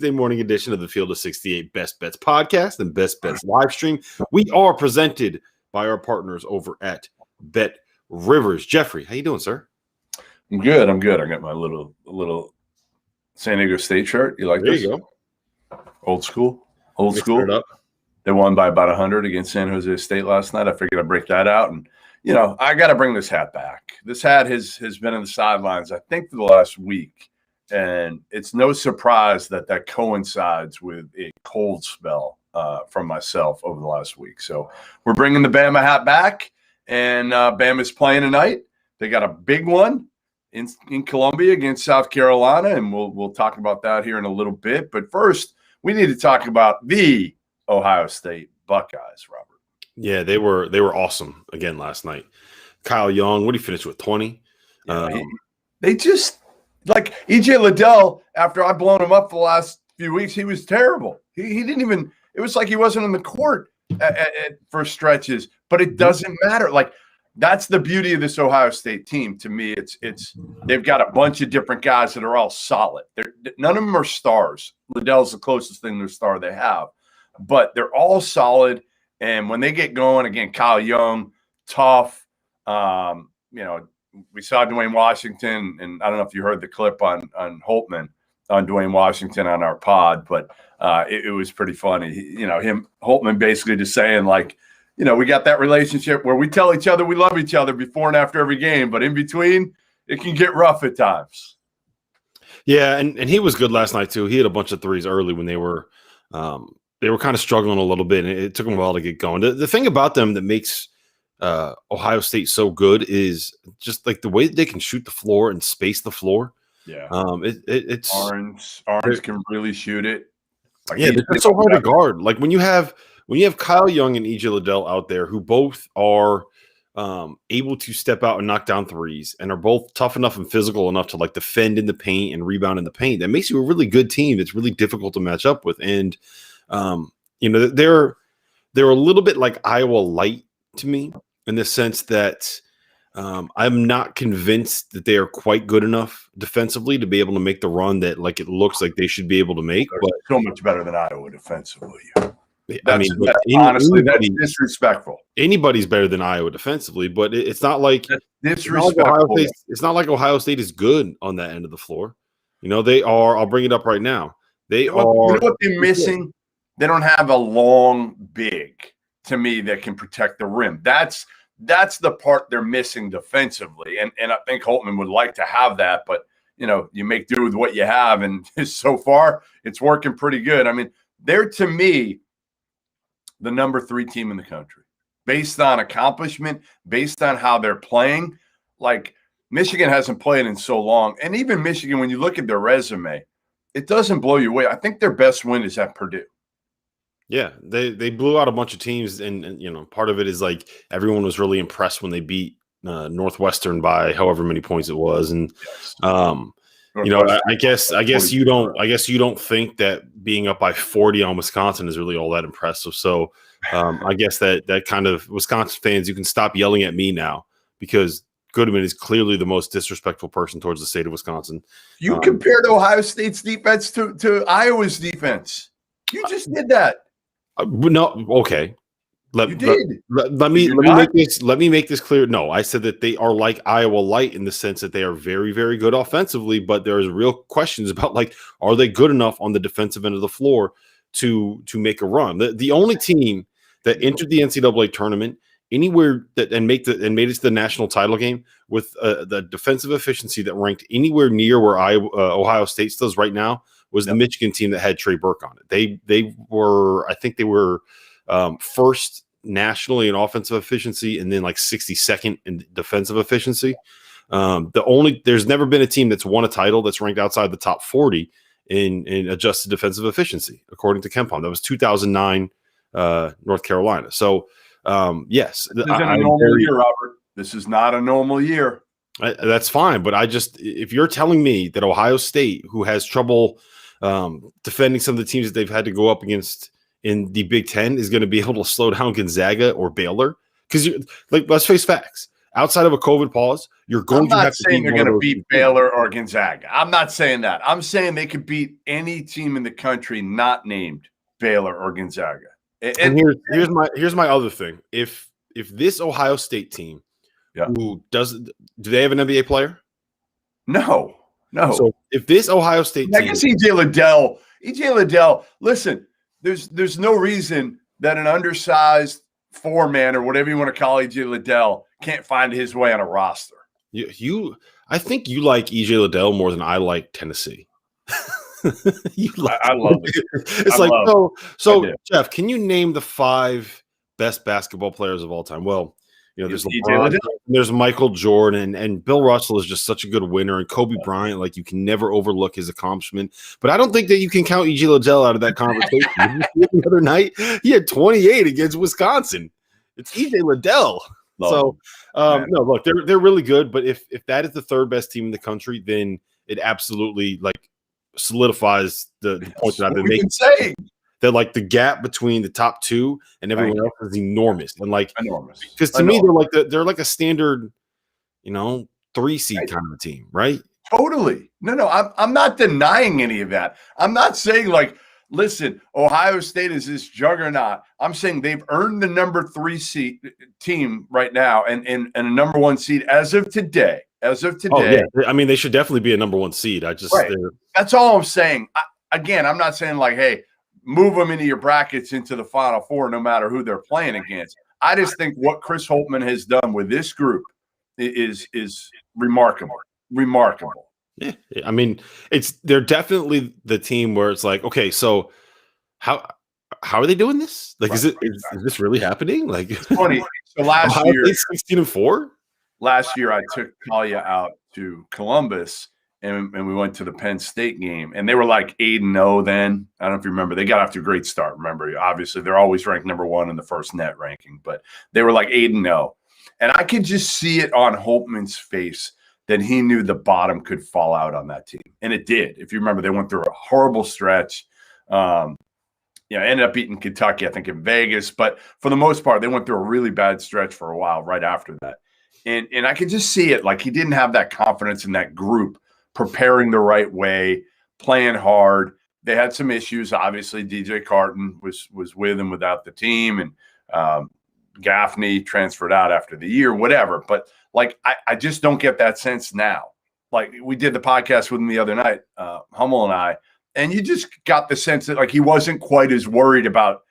Tuesday morning edition of the Field of 68 Best Bets podcast and Best Bets live stream. We are presented by our partners over at Bet Rivers. Jeffrey, how you doing, sir? I'm good. I got my little San Diego State shirt. You like this? There you go. Old school. Mixed it up. They won by about 100 against San Jose State last night. I figured I'd break that out. And, I got to bring this hat back. This hat has been in the sidelines, I think, for the last week. And it's no surprise that coincides with a cold spell from myself over the last week. So we're bringing the Bama hat back, and Bama's playing tonight. They got a big one in Columbia against South Carolina, and we'll talk about that here in a little bit. But first, we need to talk about the Ohio State Buckeyes, Robert. Yeah, they were awesome again last night. Kyle Young, what did he finish with, 20? They just – like EJ Liddell, after I've blown him up for the last few weeks, he was terrible. He didn't even – it was like he wasn't in the court for stretches, but it doesn't matter. Like, that's the beauty of this Ohio State team. To me, it's they've got a bunch of different guys that are all solid. None of them are stars. Liddell's the closest thing to a star they have, but they're all solid. And when they get going, again, Kyle Young, tough, we saw Dwayne Washington, and I don't know if you heard the clip on Holtman on Dwayne Washington on our pod, but it was pretty funny. Holtman basically just saying, like, we got that relationship where we tell each other we love each other before and after every game, but in between, it can get rough at times. Yeah, and he was good last night too. He had a bunch of threes early when they were kind of struggling a little bit, and it took them a while to get going. The thing about them that makes Ohio State so good is just like the way that they can shoot the floor and space the floor. Yeah. It's Orange can really shoot it. Like, yeah, it's so hard to guard. Like when you have Kyle Young and EJ Liddell out there who both are able to step out and knock down threes and are both tough enough and physical enough to like defend in the paint and rebound in the paint, that makes you a really good team. It's really difficult to match up with. And they're a little bit like Iowa light to me, in the sense that I'm not convinced that they are quite good enough defensively to be able to make the run that like it looks like they should be able to make. But so much better than Iowa defensively. That's disrespectful. Anybody's better than Iowa defensively, but it's not like disrespectful. It's not like Ohio State is good on that end of the floor. They are. I'll bring it up right now. They are. You know what they're missing? They don't have a long big, to me, that can protect the rim. That's the part they're missing defensively. And I think Holtman would like to have that, but you make do with what you have, and so far it's working pretty good. I mean, they're, to me, the number 3 team in the country based on accomplishment, based on how they're playing. Like, Michigan hasn't played in so long, and even Michigan, when you look at their resume, it doesn't blow you away. I think their best win is at Purdue. Yeah, they blew out a bunch of teams, and part of it is like everyone was really impressed when they beat Northwestern by however many points it was, and I guess you don't think that being up by 40 on Wisconsin is really all that impressive. So I guess that kind of Wisconsin fans, you can stop yelling at me now, because Goodman is clearly the most disrespectful person towards the state of Wisconsin. You compared Ohio State's defense to Iowa's defense. You just did that. No, okay. Let me make this clear. No, I said that they are like Iowa light in the sense that they are very, very good offensively, but there's real questions about, like, are they good enough on the defensive end of the floor to make a run? The only team that entered the NCAA tournament anywhere and made it to the national title game with the defensive efficiency that ranked anywhere near where Ohio State does right now was the Michigan team that had Trey Burke on it. They were first nationally in offensive efficiency, and then like 62nd in defensive efficiency. There's never been a team that's won a title that's ranked outside the top 40 in adjusted defensive efficiency, according to KenPom. That was 2009 North Carolina. So yes, this isn't a normal year, Robert. This is not a normal year. That's fine, but if you're telling me that Ohio State, who has trouble defending some of the teams that they've had to go up against in the Big Ten, is going to be able to slow down Gonzaga or Baylor, because let's face facts. outside of a COVID pause, you're going to have to beat they're going to beat Baylor or Gonzaga. I'm not saying that. I'm saying they could beat any team in the country not named Baylor or Gonzaga. And here's my other thing. If this Ohio State team, who do they have an NBA player? No. So if this Ohio State team, I guess EJ Liddell. Listen, there's no reason that an undersized four-man or whatever you want to call EJ Liddell can't find his way on a roster. I think you like EJ Liddell more than I like Tennessee. I love it. It's so Jeff, can you name the 5 best basketball players of all time? Well, there's LeBron, there's Michael Jordan, and Bill Russell is just such a good winner, and Kobe Bryant, like you can never overlook his accomplishment. But I don't think that you can count EJ Liddell out of that conversation. The other night, he had 28 against Wisconsin. It's EJ Liddell. No, look, they're really good, but if that is the 3rd best team in the country, then it absolutely solidifies the point that I've been making. That the gap between the top 2 and everyone else is enormous, and enormous. Because to me, they're like a standard, 3 seed kind of team, right? Totally. No, I'm not denying any of that. I'm not saying listen, Ohio State is this juggernaut. I'm saying they've earned the number 3 seed team right now, and a number 1 seed as of today. Oh, yeah. I mean, they should definitely be a number 1 seed. That's all I'm saying. Again, I'm not saying hey, move them into your brackets into the Final Four, no matter who they're playing against. I just think what Chris Holtmann has done with this group is remarkable. Remarkable. Yeah, I mean, they're definitely the team where it's okay, so how are they doing this? Is this really happening? It's funny. So last year, 16-4. Last year, I took Talia out to Columbus. And we went to the Penn State game, and they were 8-0 then. I don't know if you remember. They got off to a great start. Remember, obviously, they're always ranked number 1 in the first net ranking, but they were 8-0. And I could just see it on Holtmann's face that he knew the bottom could fall out on that team. And it did. If you remember, they went through a horrible stretch. Ended up beating Kentucky, I think, in Vegas. But for the most part, they went through a really bad stretch for a while right after that. And I could just see it. He didn't have that confidence in that group, preparing the right way, playing hard. They had some issues. Obviously, DJ Carton was with and without the team, and Gaffney transferred out after the year, whatever. But I just don't get that sense now. We did the podcast with him the other night, Hummel and I, and you just got the sense that he wasn't quite as worried about,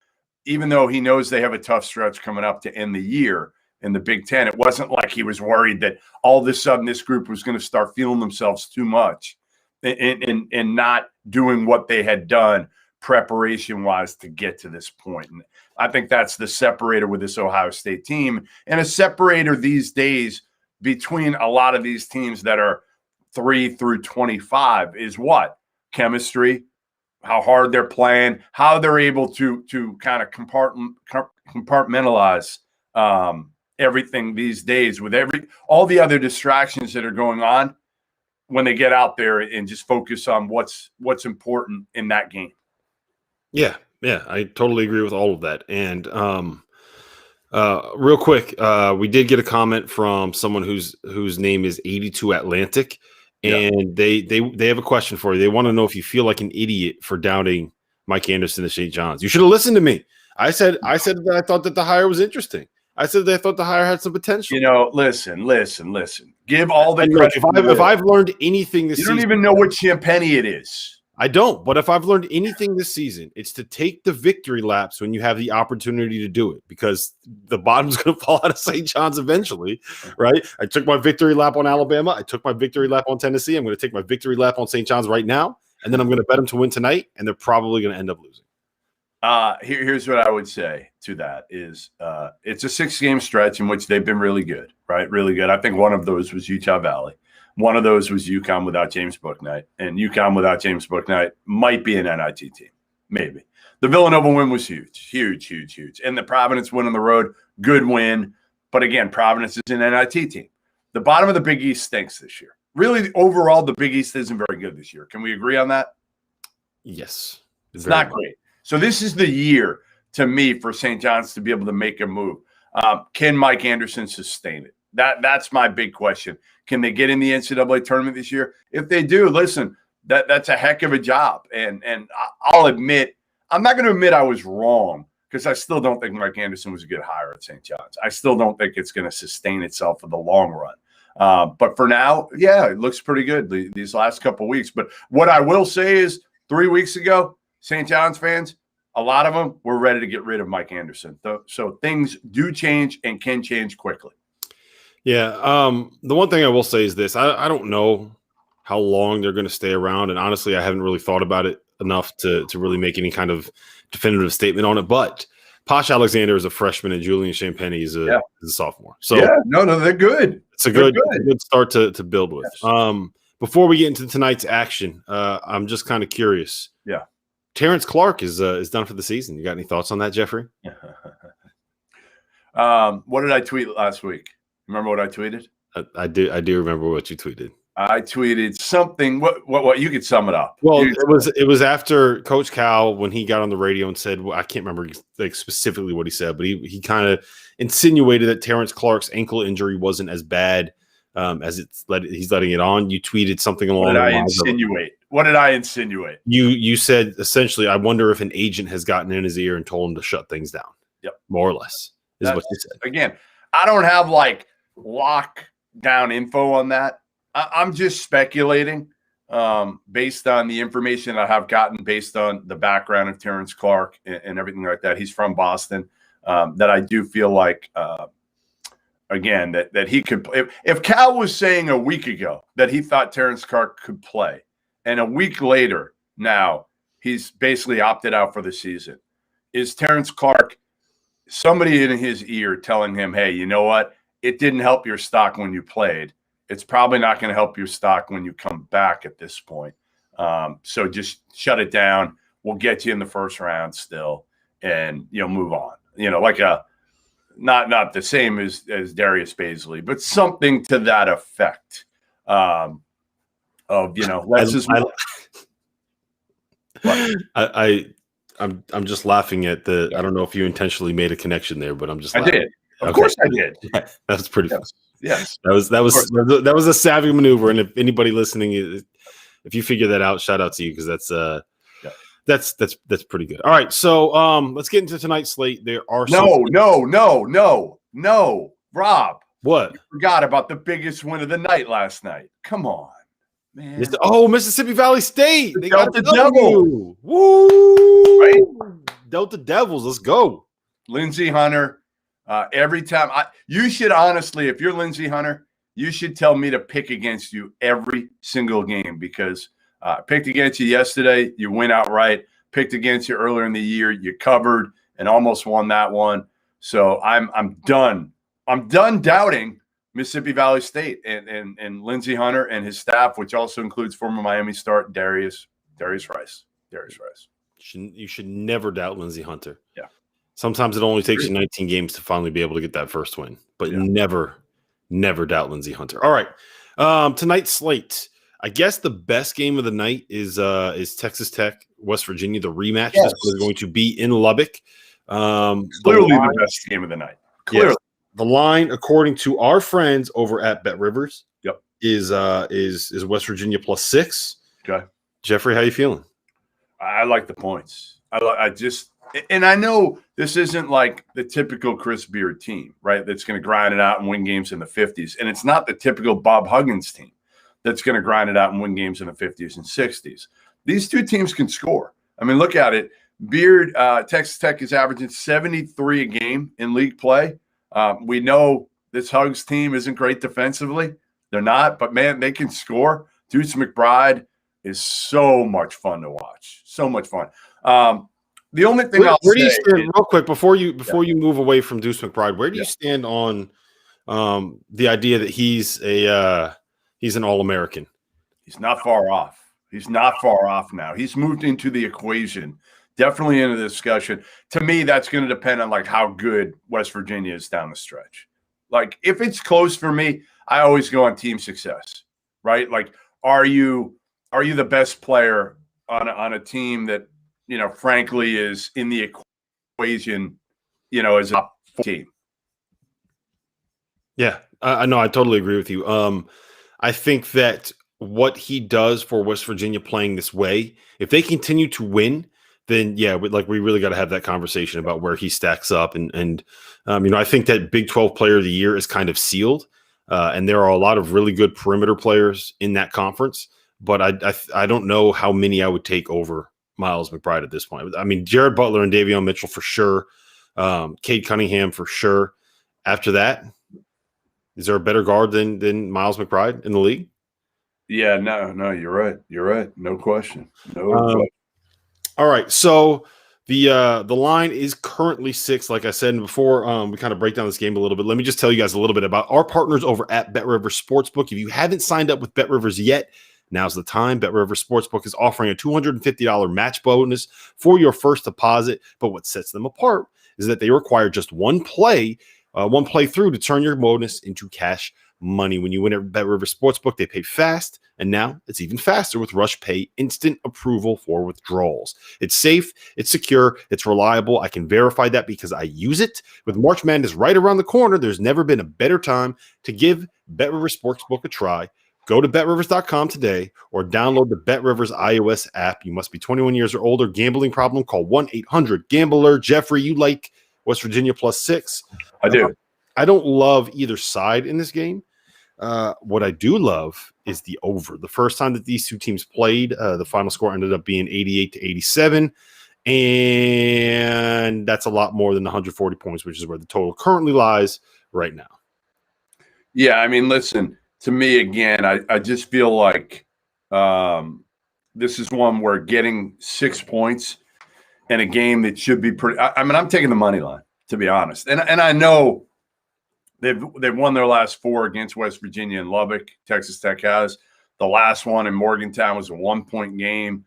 even though he knows they have a tough stretch coming up to end the year in the Big Ten. It wasn't like he was worried that all of a sudden this group was going to start feeling themselves too much and not doing what they had done preparation-wise to get to this point. And I think that's the separator with this Ohio State team, and a separator these days between a lot of these teams that are 3 through 25 is what? Chemistry, how hard they're playing, how they're able to kind of compartmentalize everything these days with all the other distractions that are going on when they get out there and just focus on what's important in that game. Yeah, I totally agree with all of that. And real quick, we did get a comment from someone whose name is 82 Atlantic, and they have a question for you. They want to know if you feel like an idiot for doubting Mike Anderson at St. John's. You should have listened to me. I said that I thought that the hire was interesting. I said that I thought the hire had some potential. Listen. Give all the credit. If I've learned anything this season, you don't even know what champagne it is. I don't. But if I've learned anything this season, it's to take the victory laps when you have the opportunity to do it, because the bottom's going to fall out of St. John's eventually, right? I took my victory lap on Alabama. I took my victory lap on Tennessee. I'm going to take my victory lap on St. John's right now, and then I'm going to bet them to win tonight, and they're probably going to end up losing. Here's what I would say to that is it's a 6-game stretch in which they've been really good, right? Really good. I think one of those was Utah Valley. One of those was UConn without James Bouknight. And UConn without James Bouknight might be an NIT team, maybe. The Villanova win was huge. And the Providence win on the road, good win. But again, Providence is an NIT team. The bottom of the Big East stinks this year. Really, overall, the Big East isn't very good this year. Can we agree on that? Yes. It's not great. So this is the year, to me, for St. John's to be able to make a move. Can Mike Anderson sustain it? That's my big question. Can they get in the NCAA tournament this year? If they do, listen, that's a heck of a job. And I'll admit, I'm not going to admit I was wrong, because I still don't think Mike Anderson was a good hire at St. John's. I still don't think it's going to sustain itself for the long run. But for now, yeah, it looks pretty good these last couple of weeks. But what I will say is 3 weeks ago, St. John's fans, a lot of them were ready to get rid of Mike Anderson. So things do change and can change quickly. Yeah. The one thing I will say is this. I don't know how long they're going to stay around. And honestly, I haven't really thought about it enough to really make any kind of definitive statement on it. But Posh Alexander is a freshman and Julian Champagny is a sophomore. So they're good. It's a good start to build with. Yes. Before we get into tonight's action, I'm just kind of curious. Yeah. Terrence Clark is done for the season. You got any thoughts on that, Jeffrey? What did I tweet last week? Remember what I tweeted? I do remember what you tweeted. I tweeted something. What you could sum it up. Well, it was after Coach Cal, when he got on the radio and said, well, I can't remember like specifically what he said, but he kind of insinuated that Terrence Clark's ankle injury wasn't as bad as he's letting it on. You tweeted something along the lines of, what did I insinuate? You said essentially, I wonder if an agent has gotten in his ear and told him to shut things down. Yep. More or less is what you said. Again, I don't have like lock down info on that. I'm just speculating based on the information I have gotten, based on the background of Terrence Clark and everything like that. He's from Boston. That I do feel like, again, that he could play. If Cal was saying a week ago that he thought Terrence Clark could play, and a week later now he's basically opted out for the season, is Terrence Clark somebody in his ear telling him, hey, you know what? It didn't help your stock when you played. It's probably not going to help your stock when you come back at this point. So just shut it down. We'll get you in the first round still, and move on. Like not the same as Darius Baisley, but something to that effect. I'm just laughing at the. I don't know if you intentionally made a connection there, but I'm just. I did. Of course I did. That's pretty fun. Yes. That was a savvy maneuver. And if anybody listening, if you figure that out, shout out to you, because that's pretty good. All right. So let's get into tonight's slate. There are no, Rob. What? You forgot about the biggest win of the night last night. Come on, man. Mississippi Valley State. They got the Devils. Woo! Right? Delta Devils. Let's go. Lindsey Hunter. Every time you should honestly, if you're Lindsey Hunter, you should tell me to pick against you every single game, because I picked against you yesterday. You went outright. Picked against you earlier in the year. You covered and almost won that one. So I'm done. I'm done doubting Mississippi Valley State and Lindsey Hunter and his staff, which also includes former Miami star Darius Rice. You should never doubt Lindsey Hunter. Yeah. Sometimes it only takes you 19 games to finally be able to get that first win, but never doubt Lindsey Hunter. All right. Tonight's slate. I guess the best game of the night is Texas Tech, West Virginia, the rematch. Yes. This is going to be in Lubbock. Clearly the best game of the night. Clearly. Yes. The line, according to our friends over at Bet Rivers, is West Virginia +6. Okay. Jeffrey, how you feeling? I like the points. And I know this isn't like the typical Chris Beard team, right? That's going to grind it out and win games in the 50s. And it's not the typical Bob Huggins team that's going to grind it out and win games in the 50s and 60s. These two teams can score. I mean, look at it. Beard, Texas Tech is averaging 73 a game in league play. We know this Hugs team isn't great defensively. They're not, but man, they can score. Deuce McBride is so much fun to watch. So much fun. The only thing where do you stand, real quick, before you move away from Deuce McBride, where do you stand on the idea that he's an All-American? He's not far off. He's not far off now. He's moved into the equation, definitely into the discussion. To me, that's going to depend on like how good West Virginia is down the stretch. Like if it's close for me, I always go on team success, right? Like, are you the best player on a team that, frankly, is in the equation, as a team? Yeah, I know, I totally agree with you. I think that what he does for West Virginia playing this way, if they continue to win, then yeah, we really got to have that conversation about where he stacks up. And I think that Big 12 Player of the Year is kind of sealed, and there are a lot of really good perimeter players in that conference. But I don't know how many I would take over Miles McBride at this point. I mean, Jared Butler and Davion Mitchell for sure, Cade Cunningham for sure. After that, is there a better guard than Miles McBride in the league? Yeah, no, you're right. You're right. No question. All right, so the line is currently 6. Like I said before, we kind of break down this game a little bit. Let me just tell you guys a little bit about our partners over at BetRivers Sportsbook. If you haven't signed up with BetRivers yet, now's the time. BetRivers Sportsbook is offering a $250 match bonus for your first deposit. But what sets them apart is that they require just one playthrough to turn your bonus into cash money. When you win at BetRivers Sportsbook, they pay fast, and now it's even faster with Rush Pay instant approval for withdrawals. It's safe, it's secure, it's reliable. I can verify that because I use it. With March Madness right around the corner, there's never been a better time to give BetRivers Sportsbook a try. Go to betrivers.com today or download the BetRivers iOS app. You must be 21 years or older. Gambling problem? Call 1-800-GAMBLER. Jeffrey, you like West Virginia +6? I do. I don't love either side in this game. What I do love is the over. The first time that these two teams played, the final score ended up being 88-87, and that's a lot more than 140 points, which is where the total currently lies right now. Yeah, I mean, listen, to me, again, I just feel like this is one where getting 6 points in a game that should be pretty – I mean, I'm taking the money line, to be honest. And I know – They've won their last 4 against West Virginia and Lubbock. Texas Tech has. The last one in Morgantown was a 1-point game.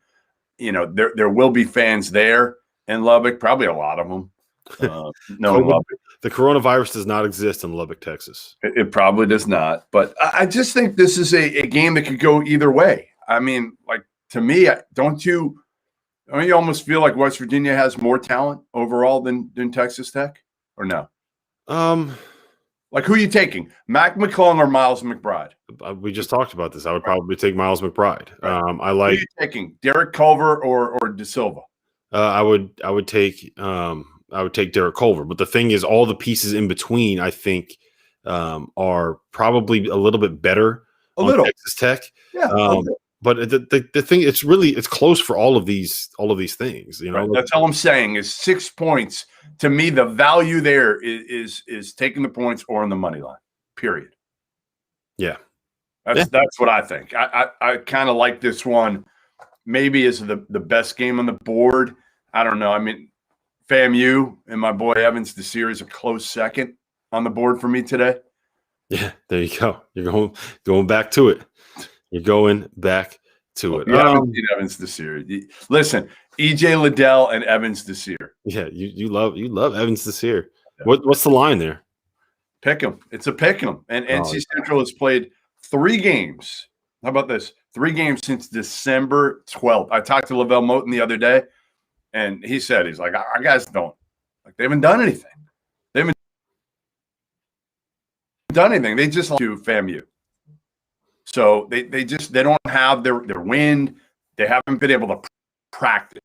You know, there will be fans there in Lubbock, probably a lot of them. Lubbock. The coronavirus does not exist in Lubbock, Texas. It probably does not. But I just think this is a game that could go either way. I mean, like, to me, don't you almost feel like West Virginia has more talent overall than Texas Tech, or no? Like, who are you taking, Mac McClung or Miles McBride? We just talked about this. I would probably take Miles McBride. Right. I like. Who are you taking, Derek Culver or De Silva? I would take Derek Culver. But the thing is, all the pieces in between, I think, are probably a little bit better on Texas Tech. Yeah. But the thing, it's close for all of these things. You know, right. That's all I'm saying is 6 points. To me, the value there is taking the points or on the money line. Period. Yeah, that's what I think. I kind of like this one. Maybe is the best game on the board. I don't know. I mean, FAMU and my boy Evans Desir is a close second on the board for me today. Yeah, there you go. You're going back to it. You're going back to it. Yeah, Evans Desir. Listen, EJ Liddell and Evans Desir. Yeah, you love Evans Desir. Yeah. What's the line there? Pick 'em. It's a pick 'em. And NC Central has played 3 games. How about this? 3 games since December 12th. I talked to Lavelle Moten the other day, and he's like, our guys they haven't done anything. They haven't done anything. They just to FAMU. So they don't have their wind. They haven't been able to practice.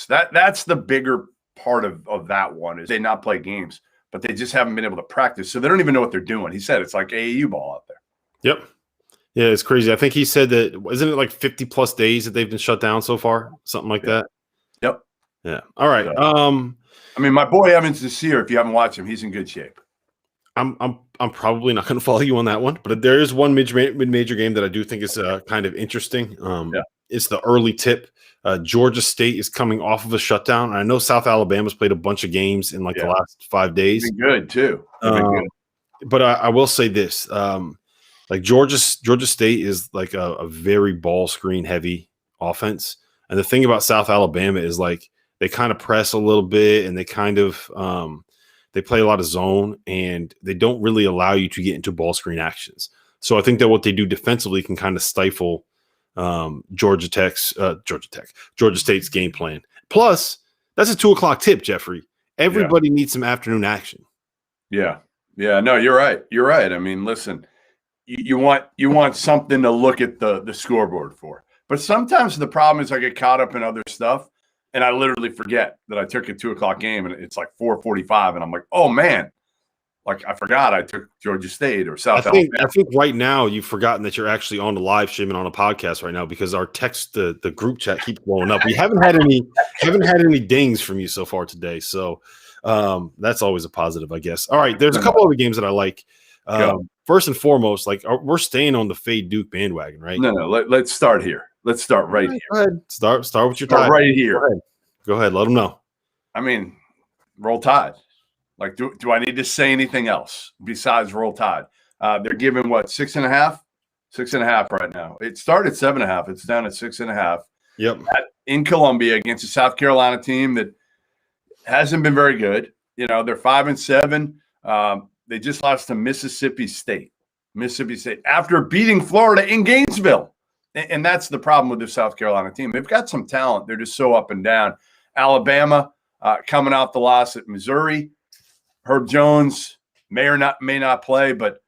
That's the bigger part of that one is they not play games, but they just haven't been able to practice. So they don't even know what they're doing. He said it's like AAU ball out there. Yep. Yeah, it's crazy. I think he said that, isn't it like 50 plus days that they've been shut down so far? Something like that. Yep. Yeah. All right. I mean, my boy Evans Desir, if you haven't watched him, he's in good shape. I'm probably not going to follow you on that one, but there is one mid-major game that I do think is kind of interesting. It's the early tip. Georgia State is coming off of a shutdown. I know South Alabama's played a bunch of games in the last 5 days. Been good too. Good. But I will say this: like Georgia State is like a very ball screen heavy offense, and the thing about South Alabama is like they kind of press a little bit, and they kind of they play a lot of zone, and they don't really allow you to get into ball screen actions. So I think that what they do defensively can kind of stifle Georgia State's game plan. Plus, that's a 2:00 tip, Jeffrey. Everybody needs some afternoon action. Yeah. Yeah, no, you're right. You're right. I mean, listen, you want something to look at the scoreboard for. But sometimes the problem is I get caught up in other stuff and I literally forget that I took a 2:00 game and it's like 4:45 and I'm like, oh man, like I forgot I took Georgia State or South Alabama. I think right now you've forgotten that you're actually on the live stream and on a podcast right now because our text the group chat keeps blowing up. We haven't had any dings from you so far today, so that's always a positive, I guess. All right, there's a couple other games that I like. First and foremost, like we're staying on the Fade Duke bandwagon, right? No, let's start here. Let's start right here. Go ahead. Start with your Start right here. Go ahead. Let them know. I mean, Roll Tide. Like, do I need to say anything else besides Roll Tide? They're giving what 6.5, 6.5 right now. It started 7.5. It's down at 6.5. Yep. In Columbia against a South Carolina team that hasn't been very good. You know, they're 5-7. They just lost to Mississippi State after beating Florida in Gainesville. And that's the problem with the South Carolina team. They've got some talent. They're just so up and down. Alabama coming out the loss at Missouri. Herb Jones may not play, but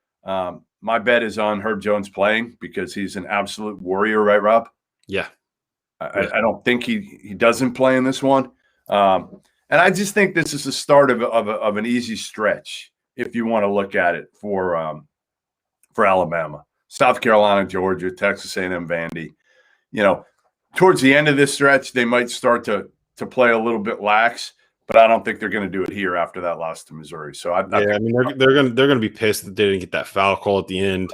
my bet is on Herb Jones playing because he's an absolute warrior, right, Rob? Yeah. I don't think he doesn't play in this one. And I just think this is the start of an easy stretch if you want to look at it for Alabama, South Carolina, Georgia, Texas A&M, Vandy. You know, towards the end of this stretch, they might start to play a little bit lax, but I don't think they're going to do it here after that loss to Missouri. So I mean, they're going to be pissed that they didn't get that foul call at the end.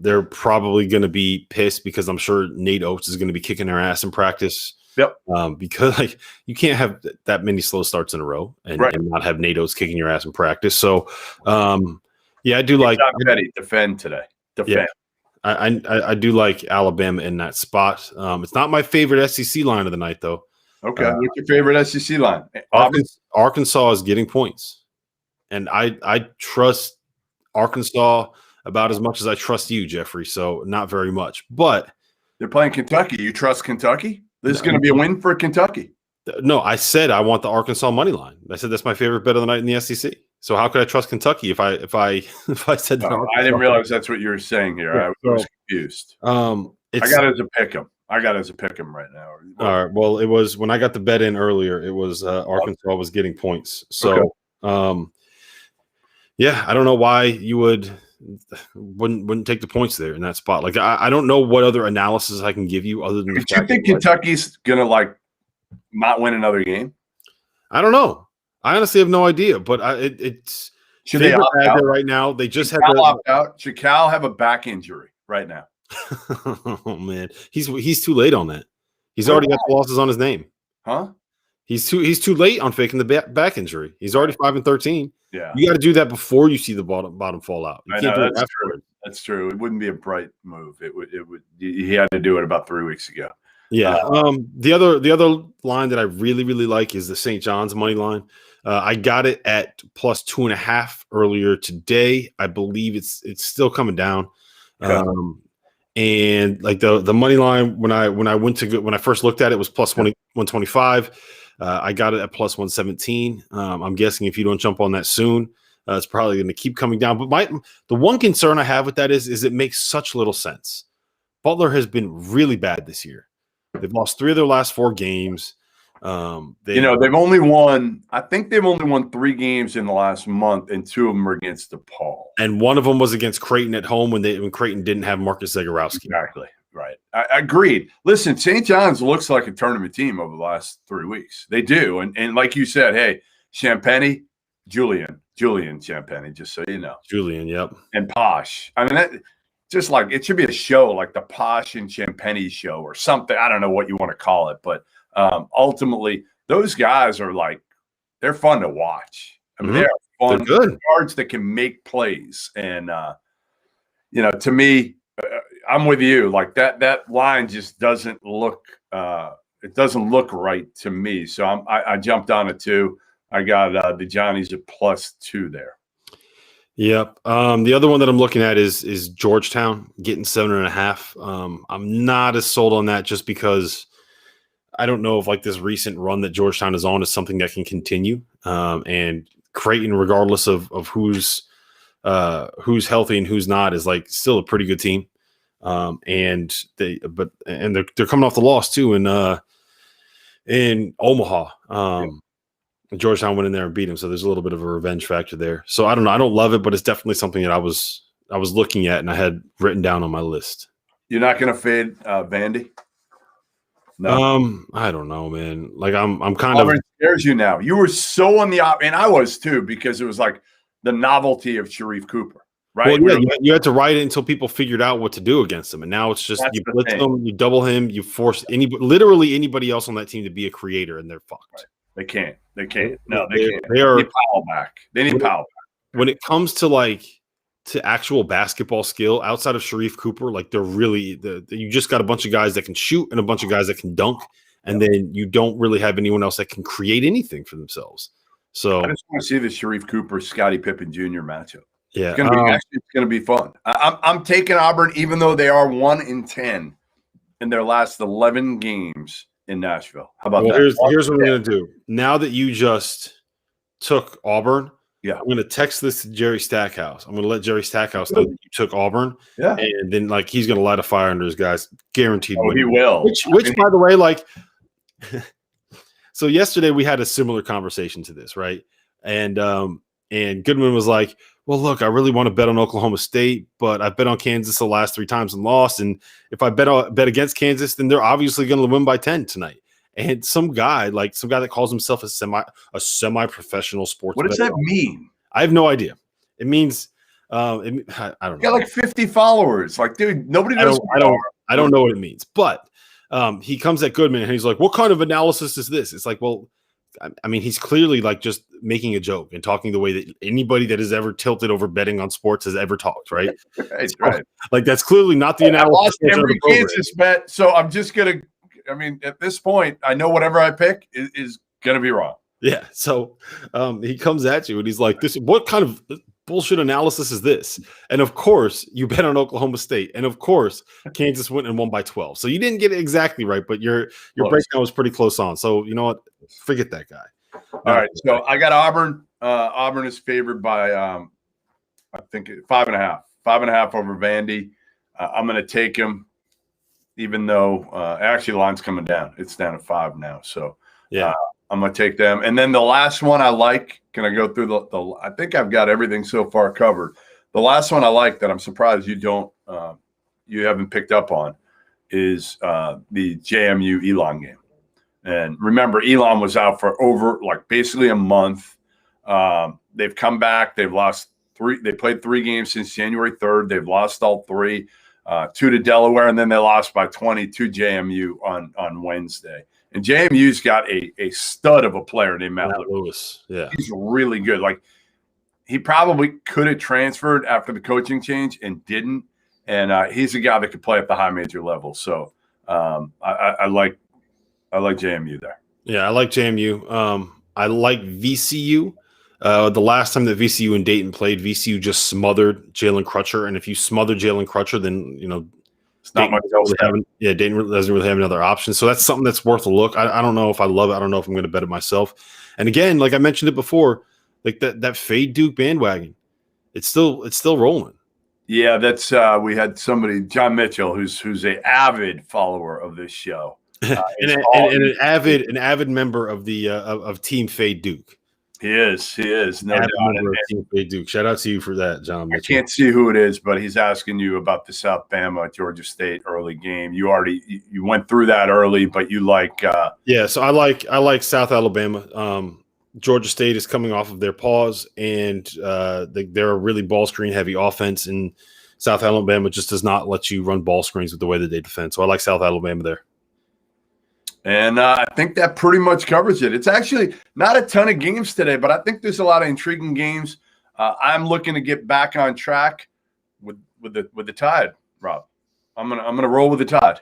They're probably going to be pissed because I'm sure Nate Oates is going to be kicking their ass in practice. Yep. Because like you can't have that many slow starts in a row and not have Nate Oates kicking your ass in practice. So, yeah, I do like defend today. Defend. Yeah, I do like Alabama in that spot. It's not my favorite SEC line of the night though. Okay, what's your favorite SEC line? Arkansas is getting points, and I trust Arkansas about as much as I trust you, Jeffrey. So not very much, but they're playing Kentucky. You trust Kentucky? This is going to be a win for Kentucky. No, I said I want the Arkansas money line. I said that's my favorite bet of the night in the SEC. So how could I trust Kentucky if I said that? No, I didn't realize that's what you were saying here. I was confused. I got it as a pick 'em. Right now. All right. Well, it was when I got the bet in earlier. It was Arkansas was getting points. So, yeah, I don't know why you wouldn't take the points there in that spot. Like I don't know what other analysis I can give you other than. Do you think Kentucky's gonna not win another game? I don't know. I honestly have no idea. But it's should they opt out right now? They just had to opt out. Should Cal have a back injury right now? Oh man, he's too late on that. He's already got the losses on his name. Huh? He's too late on faking the back injury. He's already 5-13. Yeah, you got to do that before you see the bottom fall out. You can't do it that's true. That's true. It wouldn't be a bright move. It would. He had to do it about 3 weeks ago. Yeah. The other line that I really like is the St. John's money line. I got it at plus 2.5 earlier today. I believe it's still coming down. Okay. And like the money line when I first looked at it was plus 125. I got it at plus 117. I'm guessing if you don't jump on that soon, it's probably going to keep coming down. But the one concern I have with that is it makes such little sense. Butler has been really bad this year. They've lost 3 of their last 4 games. They've only won. I think they've only won 3 games in the last month, and 2 of them are against DePaul. And one of them was against Creighton at home when Creighton didn't have Marcus Zagorowski. Exactly right. I agreed. Listen, St. John's looks like a tournament team over the last 3 weeks. They do, and like you said, hey, Champagny, Julian Champagny, just so you know, Julian, yep, and Posh. I mean, that, just like it should be a show like the Posh and Champagny show or something. I don't know what you want to call it, but. Ultimately, those guys are they're fun to watch. I mean, they're fun. They're good guards that can make plays. And, to me, I'm with you. Like that line just doesn't look it doesn't look right to me. So I jumped on it too. I got the Johnnies at plus 2 there. Yep. The other one that I'm looking at is Georgetown getting 7.5. I'm not as sold on that just because I don't know if this recent run that Georgetown is on is something that can continue. And Creighton, regardless of who's who's healthy and who's not is like still a pretty good team. And they're coming off the loss too in Omaha. Georgetown went in there and beat him, so there's a little bit of a revenge factor there. So I don't know. I don't love it, but it's definitely something that I was looking at and I had written down on my list. You're not going to fade Vandy? No. I don't know, man. Like I'm kind Auburn of scares you now. You were so on the and I was too, because it was like the novelty of Sharif Cooper, right? Well, yeah, you had to write it until people figured out what to do against him, and now it's just you blitz him, you double him, you force literally anybody else on that team to be a creator, and they're fucked. Right. They can't. No, they can't. They are. They need Powell back. They need Powell back. When it comes to to actual basketball skill outside of Sharif Cooper, like they're really you just got a bunch of guys that can shoot and a bunch of guys that can dunk, and then you don't really have anyone else that can create anything for themselves. So I just want to see the Sharif Cooper Scottie Pippen Jr. matchup. Yeah, it's going to be fun. I'm taking Auburn, even though they are 1-10 in their last 11 games in Nashville. How about that? Here's what I'm going to do. Now that you just took Auburn, yeah, I'm going to text this to Jerry Stackhouse. I'm going to let Jerry Stackhouse know that you took Auburn. Yeah, and then he's going to light a fire under his guys, guaranteed. Oh, he will. Which, by the way, so yesterday we had a similar conversation to this, right? And Goodman was like, well, look, I really want to bet on Oklahoma State, but I bet on Kansas the last 3 times and lost. And if I bet against Kansas, then they're obviously going to win by 10 tonight. And some guy that calls himself a semi-professional sports. What does that mean? I have no idea. It means I don't know. Got like 50 followers. Like, dude, nobody knows. I don't know what it means. But he comes at Goodman and he's like, "What kind of analysis is this?" It's like, well, I mean, he's clearly just making a joke and talking the way that anybody that has ever tilted over betting on sports has ever talked, right? Right. Like that's clearly not the analysis. I lost every Kansas bet, so I'm just gonna. I mean, at this point, I know whatever I pick is gonna be wrong. Yeah. So he comes at you and he's like, "This, what kind of bullshit analysis is this?" And of course, you bet on Oklahoma State, and of course, Kansas went and won by 12. So you didn't get it exactly right, but your breakdown was pretty close on. So you know what? Forget that guy. All right. So I got Auburn. Auburn is favored by I think 5.5. 5.5 over Vandy. I'm going to take him, even though actually the line's coming down. It's down to 5 now. So yeah, I'm going to take them. And then the last one I like. Can I go through the? I think I've got everything so far covered. The last one I like that I'm surprised you haven't picked up on is the JMU Elon game. And remember, Elon was out for over basically a month. They've come back. They've lost 3. They played 3 games since January 3rd. They've lost all 3, 2 to Delaware, and then they lost by 20 to JMU on Wednesday. And JMU's got a stud of a player named Matt Lewis. Yeah, he's really good. He probably could have transferred after the coaching change and didn't. And he's a guy that could play at the high major level. So I like JMU there. Yeah, I like JMU. I like VCU. The last time that VCU and Dayton played, VCU just smothered Jalen Crutcher. And if you smother Jalen Crutcher, then, it's not much else. Dayton doesn't really have another option. So that's something that's worth a look. I don't know if I love it. I don't know if I'm going to bet it myself. And again, like I mentioned it before, that fade Duke bandwagon, it's still rolling. Yeah, that's we had somebody, John Mitchell, who's a avid follower of this show. and an avid member of the of Team Fade Duke. He is. No doubt. Team Fade Duke. Shout out to you for that, John Mitchell. I can't see who it is, but he's asking you about the South Bama Georgia State early game. You went through that early, but you like so I like South Alabama. Georgia State is coming off of their pause, and they're a really ball screen heavy offense, and South Alabama just does not let you run ball screens with the way that they defend. So I like South Alabama there. And I think that pretty much covers it. It's actually not a ton of games today, but I think there's a lot of intriguing games. I'm looking to get back on track with the Tide, Rob. I'm gonna roll with the Tide.